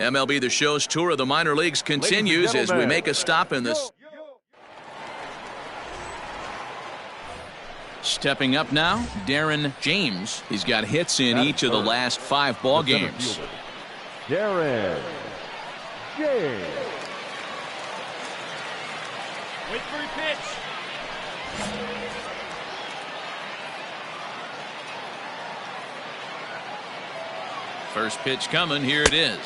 MLB The Show's tour of the minor leagues continues as we make a stop in this. Stepping up now, Darren James. He's got hits in each of the last 5 ball games. Darren James. Wait for your pitch. First pitch coming. Here it is.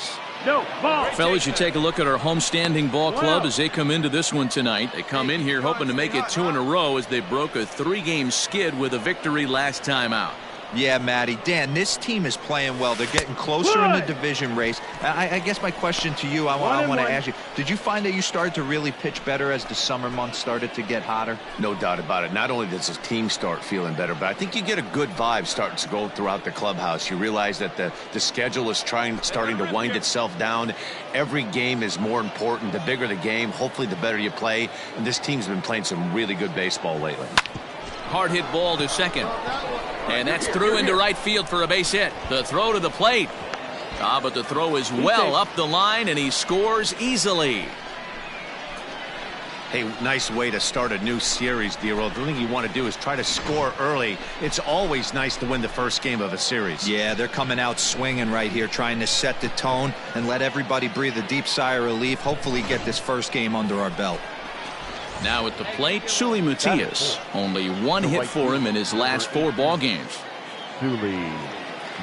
No, ball. Fellas, you take a look at our homestanding ball club as they come into this one tonight. They come in here hoping to make it 2 in a row as they broke a 3-game skid with a victory last time out. Yeah, Matty. Dan, this team is playing well. They're getting closer in the division race. I guess my question to you, I want to ask you, did you find that you started to really pitch better as the summer months started to get hotter? No doubt about it. Not only does the team start feeling better, but I think you get a good vibe starting to go throughout the clubhouse. You realize that the schedule is starting to wind itself down. Every game is more important. The bigger the game, hopefully the better you play. And this team's been playing some really good baseball lately. Hard hit ball to second. And that's through into right field for a base hit. The throw to the plate. But the throw is well up the line, and he scores easily. Hey, nice way to start a new series, D-Roll. The thing you want to do is try to score early. It's always nice to win the first game of a series. Yeah, they're coming out swinging right here, trying to set the tone and let everybody breathe a deep sigh of relief. Hopefully get this first game under our belt. Now at the plate, Suli Matias. Only 1 hit for him in his last 4 ball games. Suli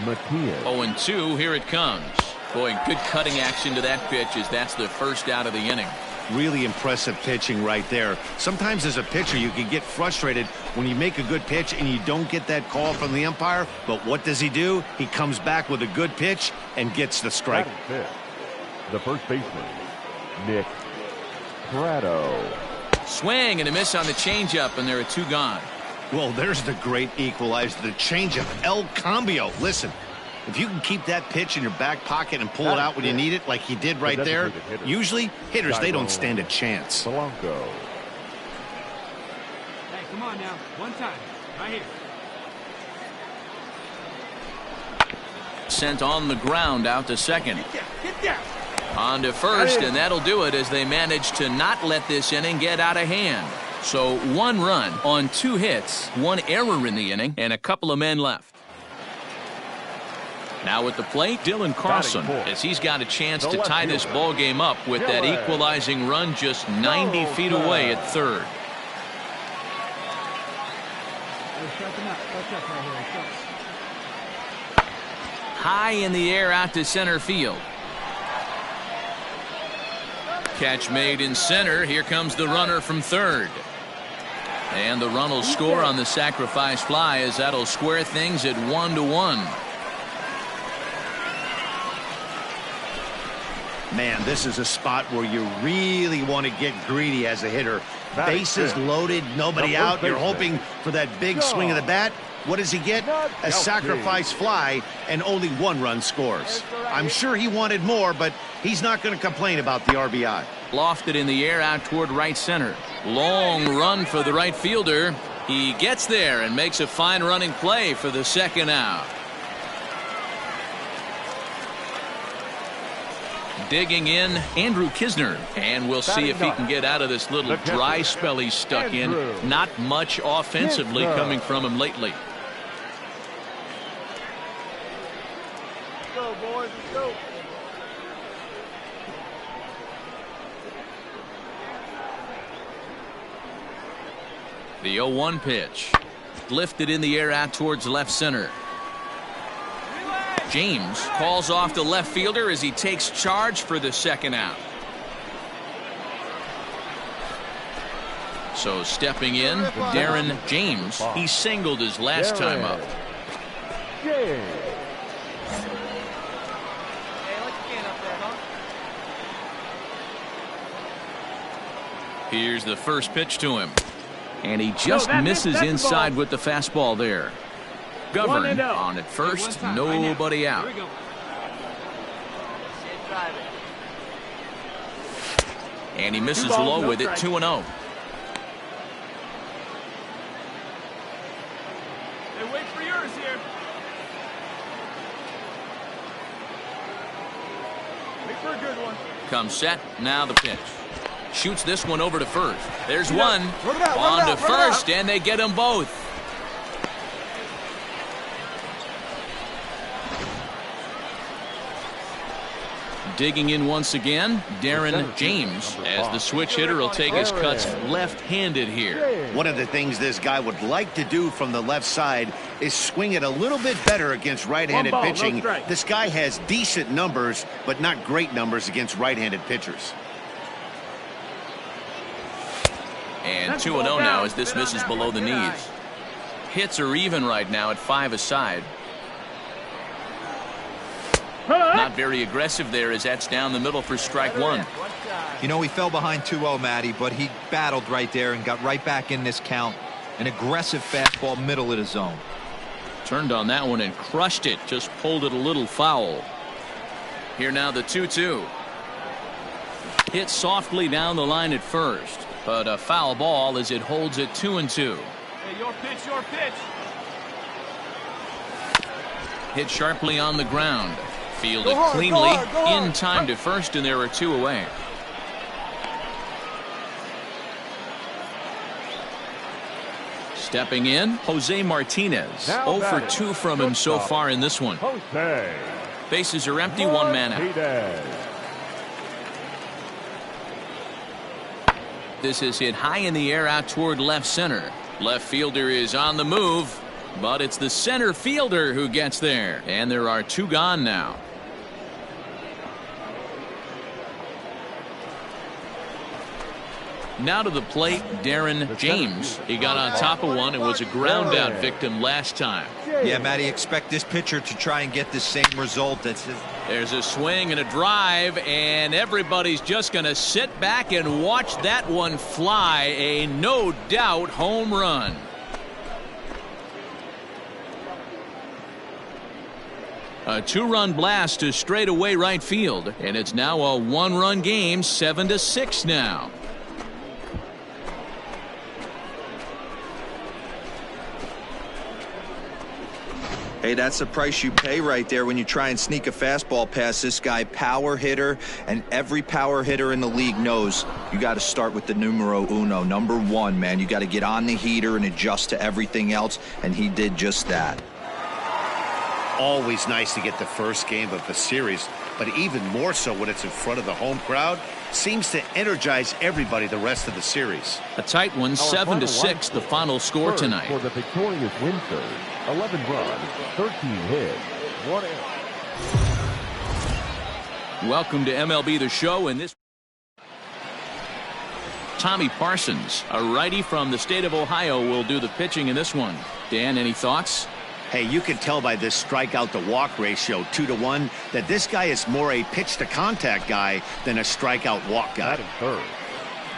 Matias. 0-2, here it comes. Boy, good cutting action to that pitch as that's the first out of the inning. Really impressive pitching right there. Sometimes as a pitcher you can get frustrated when you make a good pitch and you don't get that call from the umpire. But what does he do? He comes back with a good pitch and gets the strike. The first baseman, Nick Pratto. Swing and a miss on the changeup, and there are 2 gone. Well, there's the great equalizer, the changeup, El Cambio. Listen, if you can keep that pitch in your back pocket and pull it out when you need it, like he did right there, usually hitters, they don't stand a chance. Polanco. Hey, come on now. One time. Right here. Sent on the ground out to second. Get down. On to first, and that'll do it as they manage to not let this inning get out of hand. So 1 run on 2 hits, 1 error in the inning, and a couple of men left. Now at the plate, Dylan Carlson, as he's got a chance to tie this ball game up with that equalizing run just 90 feet away at third. High in the air out to center field. Catch made in center. Here comes the runner from third. And the run will score on the sacrifice fly as that'll square things at 1-1. Man, this is a spot where you really want to get greedy as a hitter. Bases loaded, nobody out. You're hoping for that big swing of the bat. What does he get? A sacrifice fly, and only 1 run scores. I'm sure he wanted more, but he's not going to complain about the RBI. Lofted in the air out toward right center. Long run for the right fielder. He gets there and makes a fine running play for the second out. Digging in, Andrew Kisner, and we'll see if he can get out of this little dry spell he's stuck in. Not much offensively coming from him lately. Go, boys. Let's go. The 0-1 pitch. Lifted in the air out towards left center. James calls off the left fielder as he takes charge for the second out. So stepping in, Darren James. He singled his last time up. Here's the first pitch to him. And he just misses inside with the fastball there. Govern on at first, nobody out. And he misses low with it, 2-0. Hey, wait for yours here. Wait for a good one. Comes set. Now the pitch. Shoots this one over to first. There's one. On to first, and they get them both. Digging in once again, Darren James, as the switch hitter will take his cuts left-handed here. One of the things this guy would like to do from the left side is swing it a little bit better against right-handed pitching. This guy has decent numbers, but not great numbers against right-handed pitchers. And 2-0 now as this misses below the knees. Hits are even right now at 5 aside. Not very aggressive there as that's down the middle for strike one. You know, he fell behind 2-0, Matty, but he battled right there and got right back in this count. An aggressive fastball middle of the zone. Turned on that one and crushed it. Just pulled it a little foul. Here now the 2-2. Hit softly down the line at first, but a foul ball as it holds it 2-2. Hey, your pitch, your pitch. Hit sharply on the ground. Fielded cleanly in time to first, and there are 2 away. Stepping in, Jose Martinez. 0 for 2 from him so far in this one. Bases are empty, 1 man out. This is hit high in the air out toward left center. Left fielder is on the move, but it's the center fielder who gets there. And there are 2 gone now. Now to the plate, Darren James. He got on top of one and was a ground out victim last time. Yeah, Matty, expect this pitcher to try and get the same result. There's a swing and a drive, and everybody's just going to sit back and watch that one fly. A no doubt home run. A 2-run blast to straightaway right field, and it's now a 1-run game, 7-6 now. Hey, that's the price you pay right there when you try and sneak a fastball past this guy. Power hitter, and every power hitter in the league knows you got to start with the numero uno, number 1, man. You got to get on the heater and adjust to everything else, and he did just that. Always nice to get the first game of the series, but even more so when it's in front of the home crowd. Seems to energize everybody the rest of the series. A tight one, 7-6, the final score tonight. For the victorious Windsor, 11 runs, 13 hits, 1 error. Welcome to MLB The Show, and this Tommy Parsons, a righty from the state of Ohio, will do the pitching in this one. Dan, any thoughts? Hey, you can tell by this strikeout to walk ratio 2-1 that this guy is more a pitch to contact guy than a strikeout walk guy. Batting third,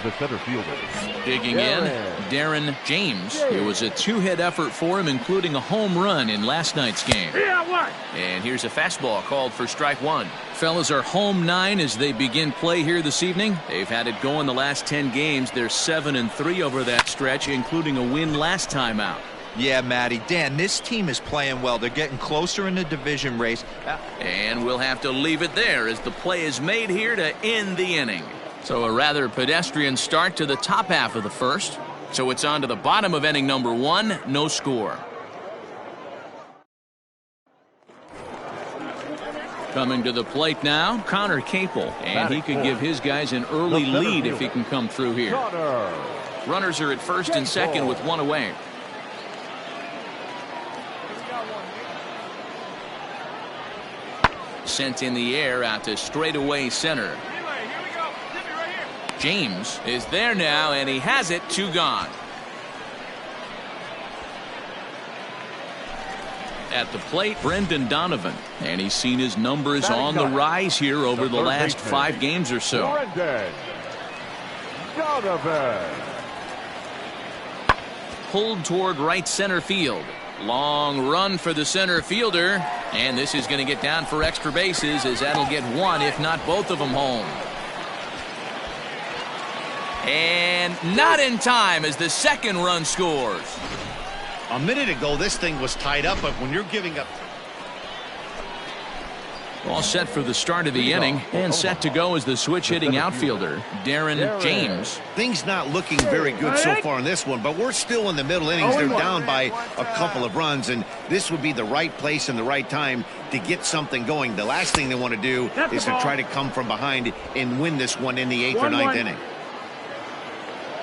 the center fielder. Digging in, Darren James. It was a 2-hit effort for him, including a home run in last night's game. And here's a fastball called for strike 1. Fellas are home 9 as they begin play here this evening. They've had it going the last 10 games. They're 7-3 over that stretch, including a win last time out. Yeah, Matty. Dan, this team is playing well. They're getting closer in the division race. And we'll have to leave it there as the play is made here to end the inning. So a rather pedestrian start to the top half of the first. So it's on to the bottom of inning number 1, no score. Coming to the plate now, Connor Capel. And he could give his guys an early lead if he can come through here. Runners are at first and second with 1 away. Sent in the air out to straightaway center. James is there now, and he has it, 2 gone. At the plate, Brendan Donovan, and he's seen his numbers on the rise here over the last 5 games or so. Donovan. Pulled toward right center field. Long run for the center fielder, and this is going to get down for extra bases as that'll get 1, if not both of them, home. And not in time as the second run scores. A minute ago, this thing was tied up, but when you're giving up. All set for the start of the inning, and set to go as the switch-hitting outfielder, Darren James. Things not looking very good so far in this one, but we're still in the middle innings. They're down by a couple of runs, and this would be the right place and the right time to get something going. The last thing they want to do is to try to come from behind and win this one in the 8th or 9th inning.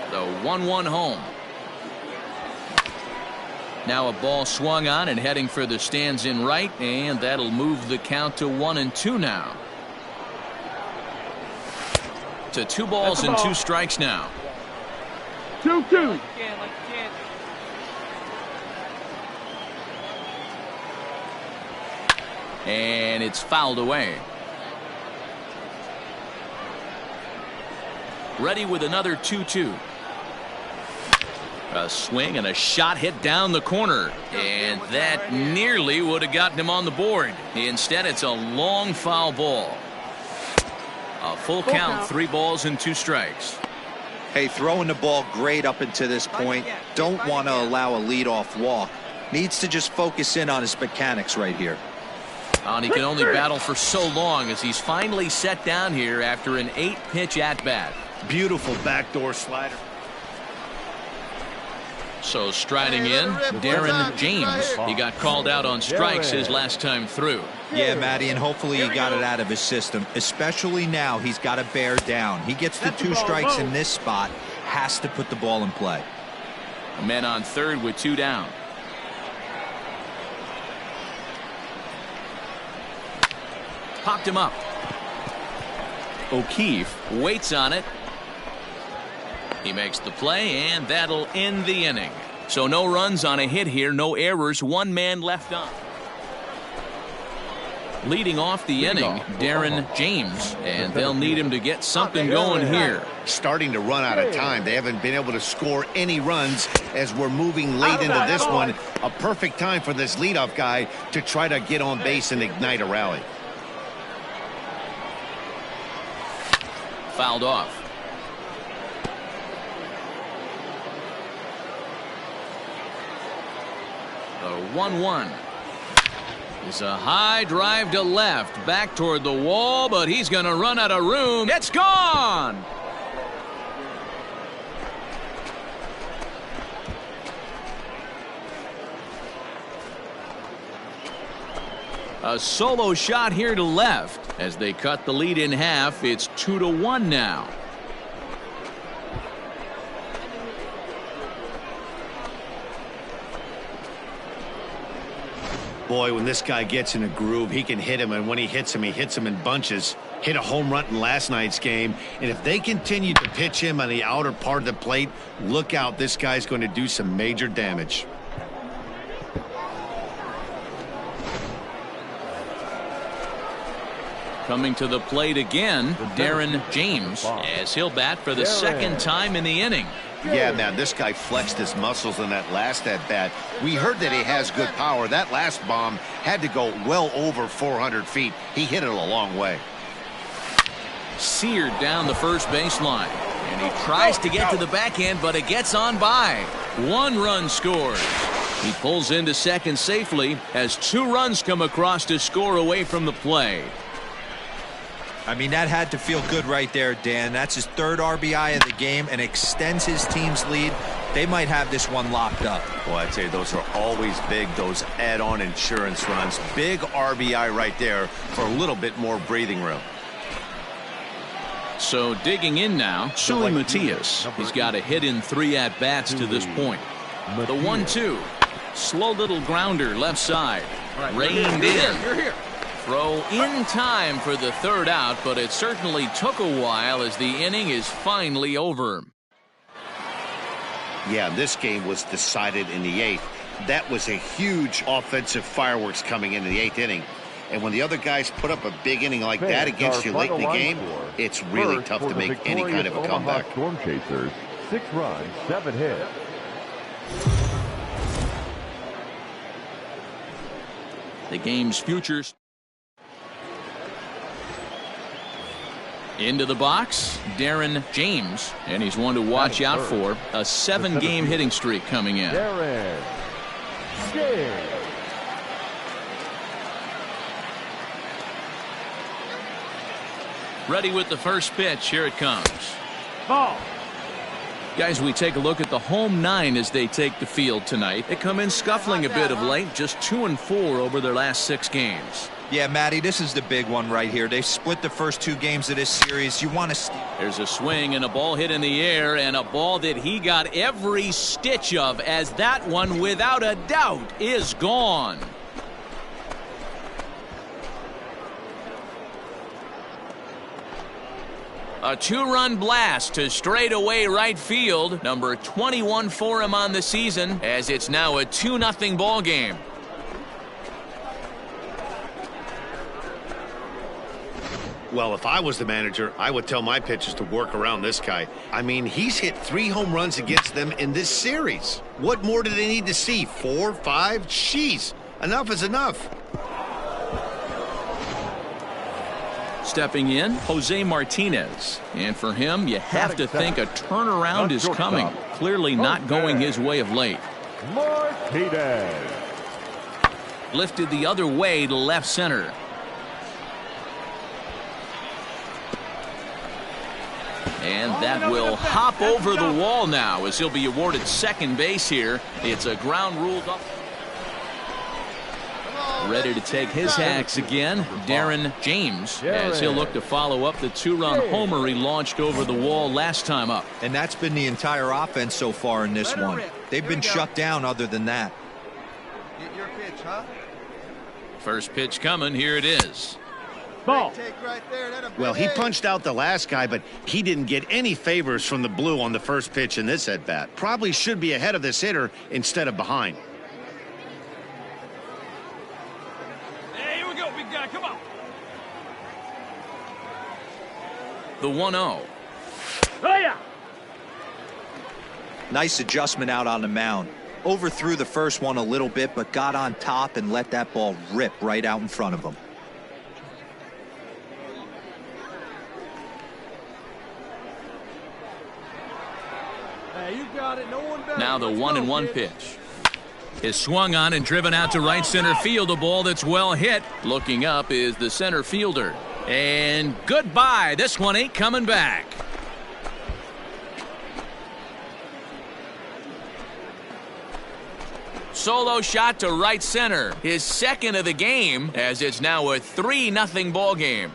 The 1-1 home. Now a ball swung on and heading for the stands in right, and that'll move the count to 1-2 now. To 2 balls and 2 strikes now. 2-2. And it's fouled away. Ready with another 2-2. A swing and a shot hit down the corner, and that nearly would have gotten him on the board. Instead, it's a long foul ball. A full count, 3 balls and 2 strikes. Hey, throwing the ball great up until this point. Don't want to allow a leadoff walk. Needs to just focus in on his mechanics right here. And he can only battle for so long as he's finally set down here after an 8-pitch at-bat. Beautiful backdoor slider. So striding in, Darren James. He got called out on strikes his last time through. Yeah, Matty, and hopefully he got it out of his system. Especially now, he's got to bear down. He gets the 2 strikes in this spot, has to put the ball in play. A man on third with 2 down. Popped him up. O'Keefe waits on it. He makes the play, and that'll end the inning. So no runs on a hit here, no errors, 1 man left on. Leading off the inning, Darren James, and they'll need him to get something going here. Starting to run out of time. They haven't been able to score any runs as we're moving late into this one. A perfect time for this leadoff guy to try to get on base and ignite a rally. Fouled off. The 1-1. It's a high drive to left, back toward the wall, but he's going to run out of room. It's gone! A solo shot here to left. As they cut the lead in half, it's 2-1 now. Boy, when this guy gets in a groove, he can hit him, and when he hits him in bunches. Hit a home run in last night's game, and if they continue to pitch him on the outer part of the plate, look out, this guy's going to do some major damage. Coming to the plate again, Darren James, as he'll bat for the 2nd time in the inning. Yeah, man, this guy flexed his muscles in that last at-bat. We heard that he has good power. That last bomb had to go well over 400 feet. He hit it a long way. Seared down the first baseline, and he tries to get to the backhand, but it gets on by. 1 run scores. He pulls into second safely as 2 runs come across to score away from the play. I mean, that had to feel good right there, Dan. That's his 3rd RBI of the game and extends his team's lead. They might have this one locked up. Well, I'd say those are always big, those add-on insurance runs. Big RBI right there for a little bit more breathing room. So digging in now, Suey Matias. He's got a hit in 3 at-bats to this point. The 1-2. Slow little grounder left side. Reined in. Throw in time for the 3rd out, but it certainly took a while as the inning is finally over. Yeah, this game was decided in the 8th. That was a huge offensive fireworks coming into the 8th inning. And when the other guys put up a big inning like that against you late in the game, it's really tough to make any kind of a comeback. Storm Chasers, 6 runs, 7 hits. The game's futures. Into the box, Darren James, and he's one to watch out for. A 7-game hitting streak coming in. Darren James. Ready with the first pitch. Here it comes. Ball. Guys, we take a look at the home 9 as they take the field tonight. They come in scuffling a bit of late, just 2-4 over their last 6 games. Yeah, Matty, this is the big one right here. They split the first 2 games of this series. You want to... There's a swing and a ball hit in the air, and a ball that he got every stitch of, as that one, without a doubt, is gone. A 2-run blast to straightaway right field. Number 21 for him on the season, as it's now a 2-0 ball game. Well, if I was the manager, I would tell my pitchers to work around this guy. I mean, he's hit 3 home runs against them in this series. What more do they need to see? 4, 5? Jeez, enough is enough. Stepping in, Jose Martinez. And for him, you have to think a turnaround is coming. Clearly not going his way of late. Martinez. Lifted the other way to left center. And that will hop over the wall now, as he'll be awarded second base here. It's a ground ruled up. Ready to take his hacks again, Darren James, as he'll look to follow up the 2-run homer he launched over the wall last time up. And that's been the entire offense so far in this one. They've been shut down other than that. Get your pitch, huh? First pitch coming. Here it is. Ball. Well, he punched out the last guy, but he didn't get any favors from the blue on the first pitch in this at-bat. Probably should be ahead of this hitter instead of behind. Hey, here we go, big guy. Come on. The 1-0. Oh, yeah. Nice adjustment out on the mound. Overthrew the first one a little bit, but got on top and let that ball rip right out in front of him. You got it. No one better. Now the 1-1 pitch is swung on and driven out to right center field. A ball that's well hit. Looking up is the center fielder. And goodbye. This one ain't coming back. Solo shot to right center. His second of the game, as it's now a 3-0 ball game.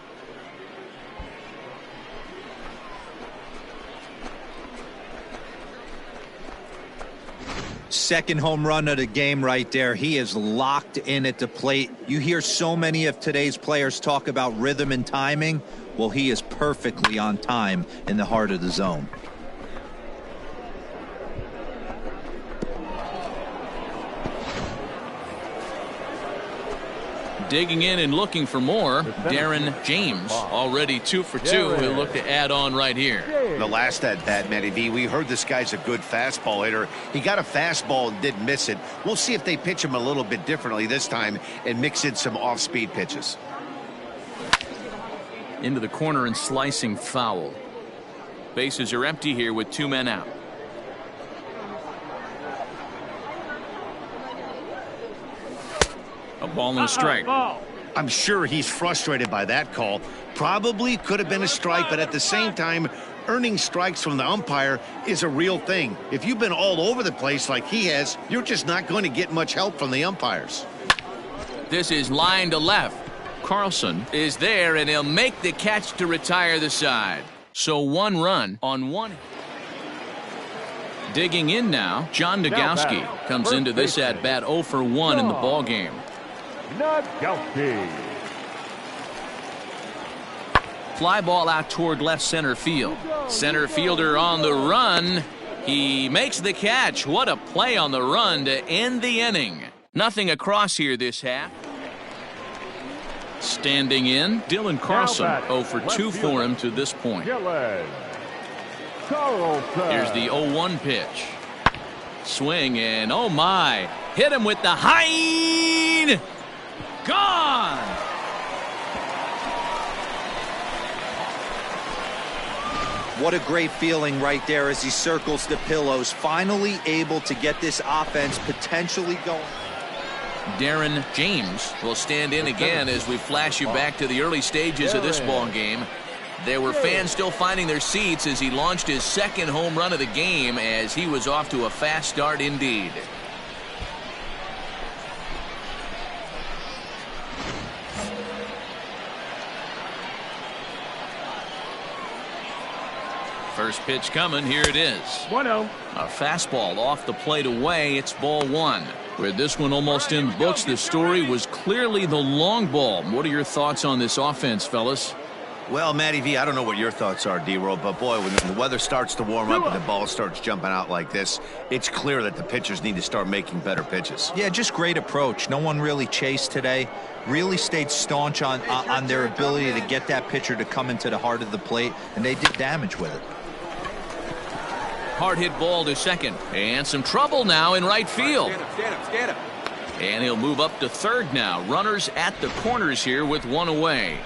Second home run of the game right there. He is locked in at the plate. You hear so many of today's players talk about rhythm and timing. Well, he is perfectly on time in the heart of the zone. Digging in and looking for more, Darren James, already 2 for 2. He'll look to add on right here. The last at-bat, Matty V, we heard this guy's a good fastball hitter. He got a fastball and didn't miss it. We'll see if they pitch him a little bit differently this time and mix in some off-speed pitches. Into the corner and slicing foul. Bases are empty here with 2 men out. A ball and a strike. I'm sure he's frustrated by that call. Probably could have been a strike, but at the same time, earning strikes from the umpire is a real thing. If you've been all over the place like he has, you're just not going to get much help from the umpires. This is line to left. Carlson is there, and he'll make the catch to retire the side. So 1 run on 1. Digging in now, John Nogowski comes into this at-bat 0 for 1 in the ball game. Nogowski. Fly ball out toward left center field. Center fielder on the run. He makes the catch. What a play on the run to end the inning. Nothing across here this half. Standing in, Dylan Carlson, 0 for 2 for him to this point. Here's the 0-1 pitch. Swing and oh my. Hit him with the high. Gone. What a great feeling right there as he circles the pillows, finally able to get this offense potentially going. Darren James will stand in again as we flash you back to the early stages of this ball game. There were fans still finding their seats as he launched his second home run of the game, as he was off to a fast start indeed. First pitch coming. Here it is. 1-0. A fastball off the plate away. It's ball one. With this one almost in the books, the story was clearly the long ball. What are your thoughts on this offense, fellas? Well, Matty V, I don't know what your thoughts are, D-Roll, but boy, when the weather starts to warm up and the ball starts jumping out like this, it's clear that the pitchers need to start making better pitches. Yeah, just great approach. No one really chased today. Really stayed staunch on their ability to get that pitcher to come into the heart of the plate, and they did damage with it. Hard hit ball to second, and some trouble now in right field. Stand up. And he'll move up to third now. Runners at the corners here with one away.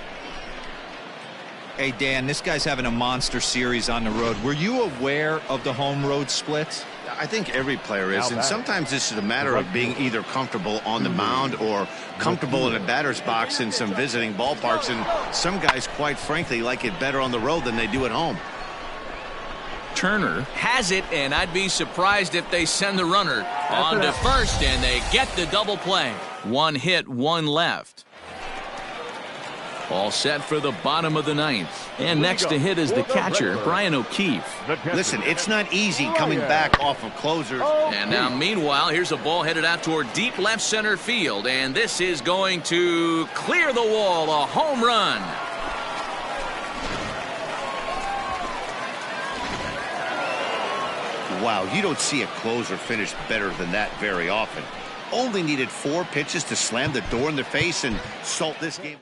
Hey, Dan, this guy's having a monster series on the road. Were you aware of the home road splits? I think every player is, and sometimes this is a matter of being either comfortable on the mound or comfortable in a batter's box in some visiting ballparks, and some guys, quite frankly, like it better on the road than they do at home. Turner has it, and I'd be surprised if they send the runner on to first, and they get the double play. One hit, one left. All set for the bottom of the ninth. And next to hit is the catcher, Brian O'Keefe. Listen, it's not easy coming back off of closers. And now, meanwhile, here's a ball headed out toward deep left center field, and this is going to clear the wall, a home run. Wow, you don't see a closer finish better than that very often. Only needed 4 pitches to slam the door in their face and salt this game.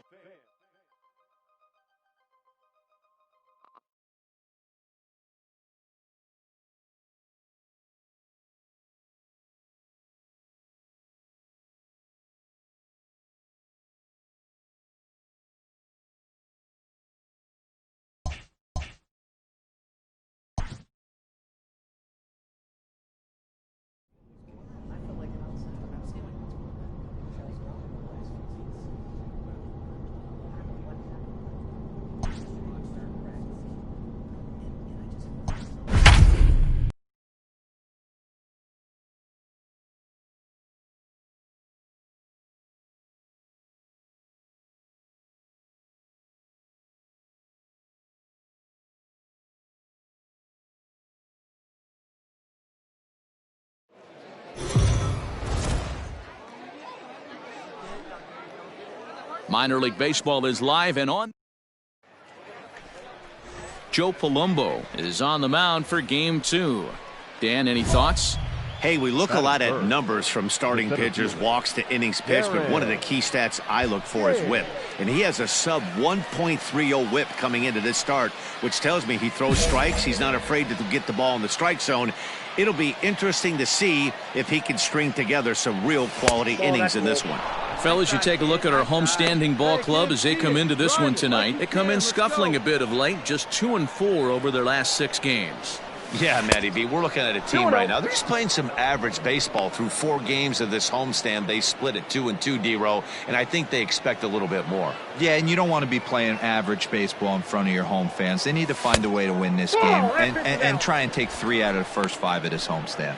Minor League Baseball is live and on. Joe Palumbo is on the mound for game 2. Dan, any thoughts? Hey, we look a lot at numbers from starting pitchers, walks to innings pitched, but one of the key stats I look for is whip. And he has a sub 1.30 whip coming into this start, which tells me he throws strikes. He's not afraid to get the ball in the strike zone. It'll be interesting to see if he can string together some real quality innings in this one. Fellas, you take a look at our homestanding ball club as they come into this one tonight. They come in scuffling a bit of late, just 2-4 over their last 6 games. Yeah, Matty B, we're looking at a team right now. They're just playing some average baseball through 4 games of this homestand. They split at 2-2, D-Row, and I think they expect a little bit more. Yeah, and you don't want to be playing average baseball in front of your home fans. They need to find a way to win this game and try and take 3 out of the first 5 of this homestand.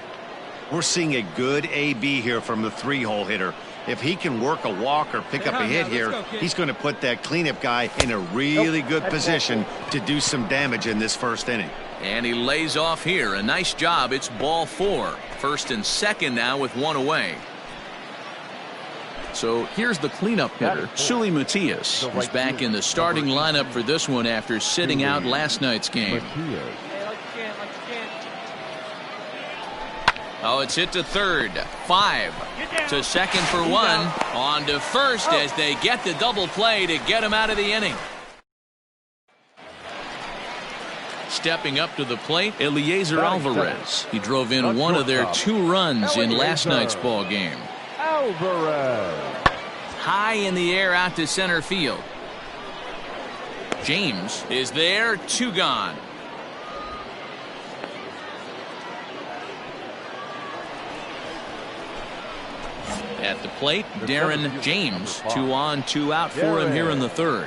We're seeing a good AB here from the 3-hole hitter. If he can work a walk or pick up a hit here, he's going to put that cleanup guy in a really good position to do some damage in this first inning. And he lays off here. A nice job. It's ball 4. First and second now with 1 away. So here's the cleanup hitter, Sully Matias, who's back in the starting lineup for this one after sitting out last night's game. Oh, it's hit to third. 5 to second for 1. On to first as they get the double play to get him out of the inning. Stepping up to the plate, Eliezer Alvarez. He drove in one of their 2 runs in last night's ball game. Alvarez. High in the air out to center field. James is there, 2 gone. At the plate, Darren James. 2 on, 2 out for him here in the third.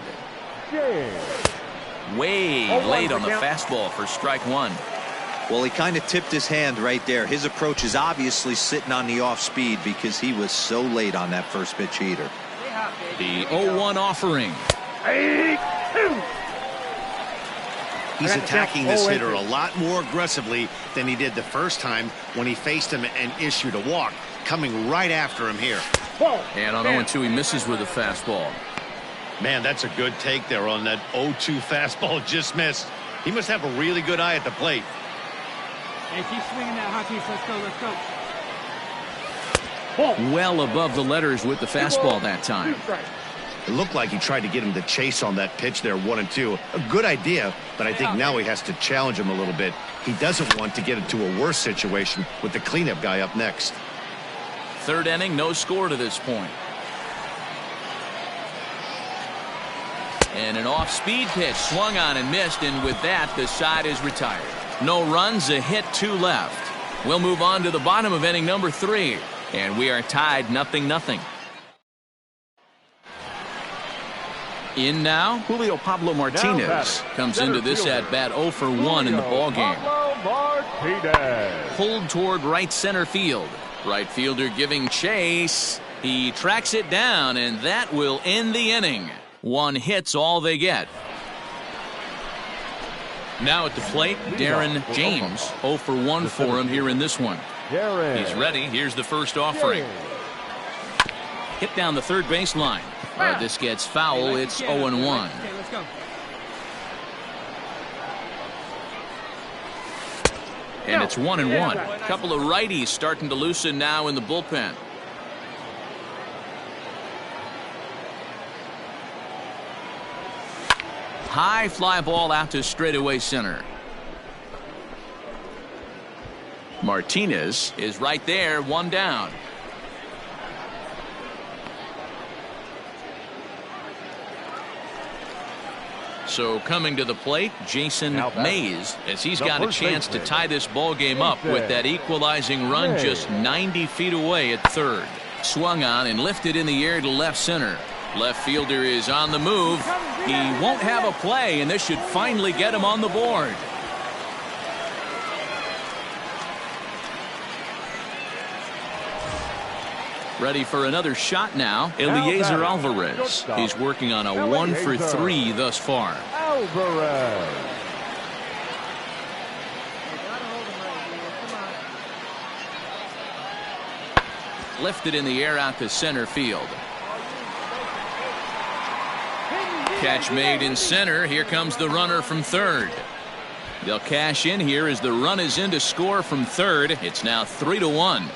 Way late on the fastball for strike one. Well, he kind of tipped his hand right there. His approach is obviously sitting on the off speed because he was so late on that first pitch heater. The 0-1 offering. He's attacking this hitter a lot more aggressively than he did the first time when he faced him and issued a walk. Coming right after him here. And on 0-2, he misses with a fastball. Man, that's a good take there on that 0-2 fastball just missed. He must have a really good eye at the plate. Hey, keep swinging that hot piece. Let's go. Well above the letters with the fastball that time. It looked like he tried to get him to chase on that pitch there, 1-2. A good idea, but I think now he has to challenge him a little bit. He doesn't want to get into a worse situation with the cleanup guy up next. Third inning, no score to this point. And an off-speed pitch swung on and missed, and with that, the side is retired. No runs, a hit, 2 left. We'll move on to the bottom of inning number 3, and we are tied 0-0. In now, Julio Pablo Martinez comes into this at-bat 0 for 1 in the ballgame. Pulled toward right center field. Right fielder giving chase. He tracks it down, and that will end the inning. 1 hit's all they get. Now at the plate, Darren James. 0 for 1 for him here in this one. He's ready. Here's the first offering. Hit down the third baseline. This gets foul. It's 0-1. And it's 1-1. Couple of righties starting to loosen now in the bullpen. High fly ball out to straightaway center. Martinez is right there, 1 down. So coming to the plate, Jason Mays, as he's got a chance to tie this ball game up with that equalizing run just 90 feet away at third. Swung on and lifted in the air to left center. Left fielder is on the move. He won't have a play, and this should finally get him on the board. Ready for another shot now, Eliezer Alvarez. He's working on a 1 for 3 thus far. Alvarez. Lifted in the air out to center field. Catch made in center. Here comes the runner from third. They'll cash in here as the run is in to score from third. It's now 3-1.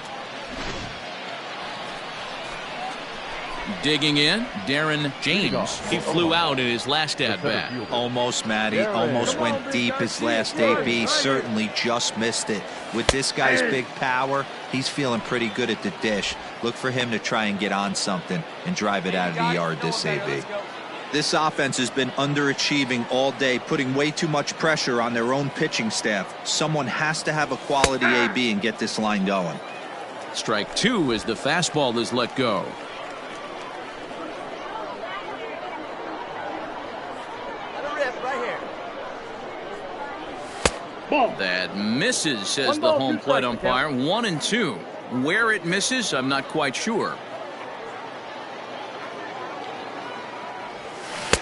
Digging in, Darren James. He flew out in his last at-bat. Almost, Matty. Almost went deep his last AB. Certainly just missed it. With this guy's big power, he's feeling pretty good at the dish. Look for him to try and get on something and drive it out of the yard this AB. This offense has been underachieving all day, putting way too much pressure on their own pitching staff. Someone has to have a quality AB and get this line going. Strike 2 as the fastball is let go. That misses, says the home plate umpire. 1-2. Where it misses, I'm not quite sure.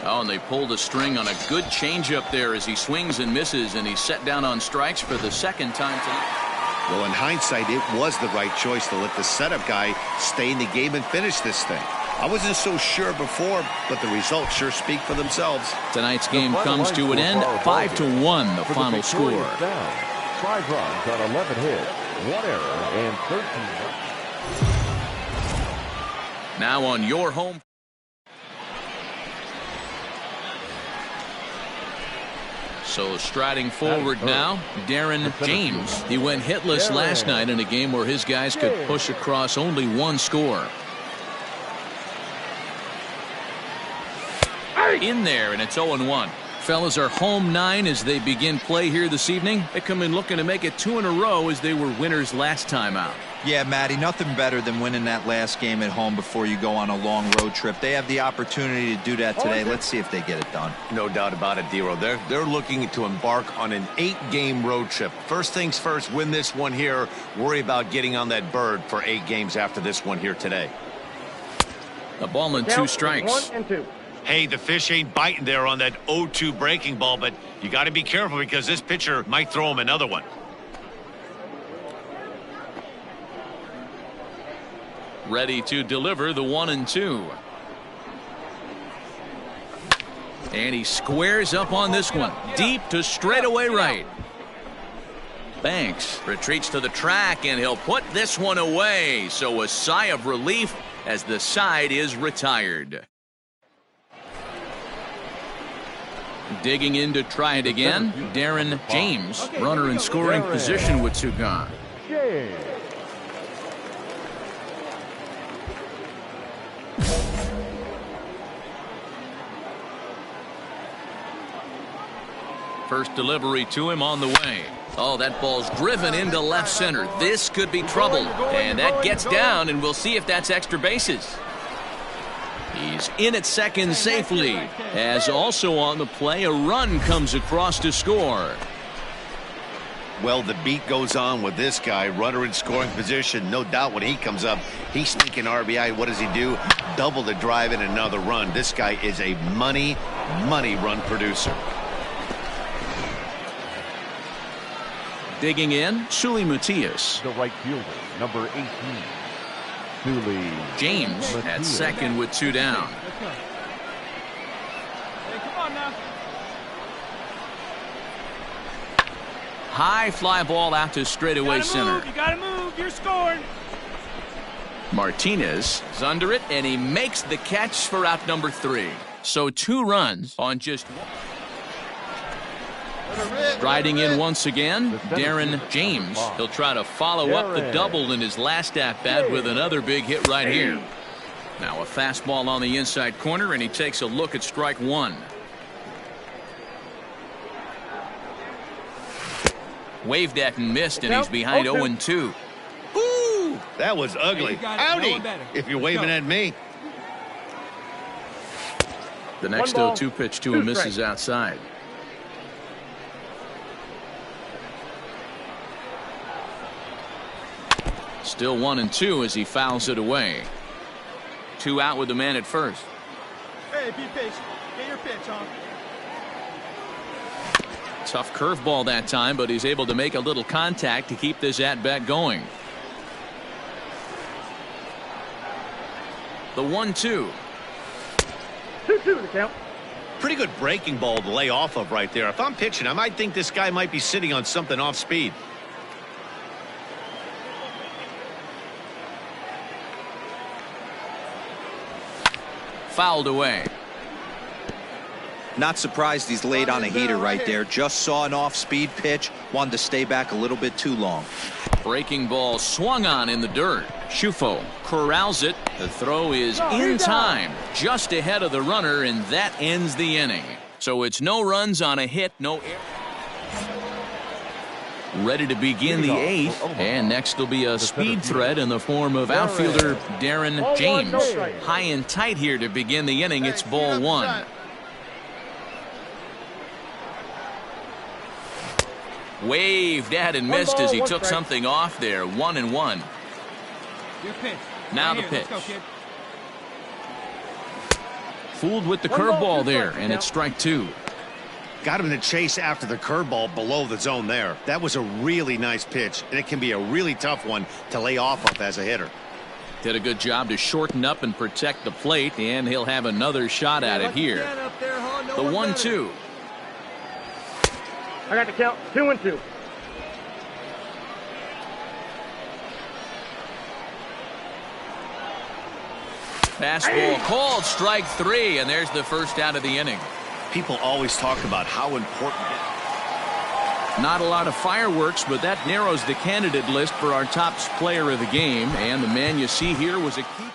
Oh, and they pulled a string on a good changeup there as he swings and misses, and he's set down on strikes for the second time tonight. Well, in hindsight, it was the right choice to let the setup guy stay in the game and finish this thing. I wasn't so sure before, but the results sure speak for themselves. Tonight's game comes to an end, 5-1, the final score. 5 runs on 11 hits, 1 error, and 13. Now on your home. So striding forward now, Darren James. He went hitless last night in a game where his guys could push across only 1 score. In there, and it's 0-1. Fellas are home 9 as they begin play here this evening. They come in looking to make it 2 in a row as they were winners last time out. Yeah, Matty, nothing better than winning that last game at home before you go on a long road trip. They have the opportunity to do that today. Let's see if they get it done. No doubt about it, Dero. They're looking to embark on an 8-game road trip. First things first, win this one here. Worry about getting on that bird for 8 games after this one here today. A ball and 2 strikes. 1 and 2. Hey, the fish ain't biting there on that 0-2 breaking ball, but you got to be careful because this pitcher might throw him another one. Ready to deliver the 1 and 2. And he squares up on this one. Deep to straightaway right. Banks retreats to the track, and he'll put this one away. So a sigh of relief as the side is retired. Digging in to try it again, Darren James, runner in scoring position with 2 gone. First delivery to him on the way. Oh, that ball's driven into left center. This could be trouble. And that gets down, and we'll see if that's extra bases. He's in at second safely. As also on the play, a run comes across to score. Well, the beat goes on with this guy, runner in scoring position. No doubt when he comes up, he's sneaking RBI. What does he do? Double the drive and another run. This guy is a money run producer. Digging in, Sully Matias. The right fielder, number 18. Sully James at second with 2 down. Hey, come on now. High fly ball out to straightaway center. You gotta move. You're scoring. Martinez is under it, and he makes the catch for out number 3. So 2 runs on just 1. Striding in once again, Darren James. He'll try to follow up the double in his last at-bat with another big hit right here. Now a fastball on the inside corner, and he takes a look at strike 1. Waved at and missed, and he's behind 0-2. Ooh, that was ugly. Howdy, if you're waving at me. The next 0-2 pitch to him misses outside. Still 1-2 as he fouls it away. 2 out with the man at first. Hey, be patient. Get your pitch, huh? Tough curveball that time, but he's able to make a little contact to keep this at-bat going. The 1-2. 2-2 the count. Pretty good breaking ball to lay off of right there. If I'm pitching, I might think this guy might be sitting on something off speed. Fouled away. Not surprised he's laid on a heater right there. Just saw an off-speed pitch. Wanted to stay back a little bit too long. Breaking ball swung on in the dirt. Schufo corrals it. The throw is in time, just ahead of the runner, and that ends the inning. So it's no runs on a hit, no error. Ready to begin the 8th, and next will be a speed threat in the form of outfielder Darren James. High and tight here to begin the inning. It's ball 1. Waved at and missed as he took something off there. 1-1. Now the pitch. Fooled with the curveball there, and it's strike 2. Got him in the chase after the curveball below the zone there. That was a really nice pitch, and it can be a really tough one to lay off of as a hitter. Did a good job to shorten up and protect the plate, and he'll have another shot at it here. The 1-2. I got the count. 2-2. Fastball called, strike 3, and there's the first out of the inning. People always talk about how important. Not a lot of fireworks, but that narrows the candidate list for our top player of the game, and the man you see here was a key.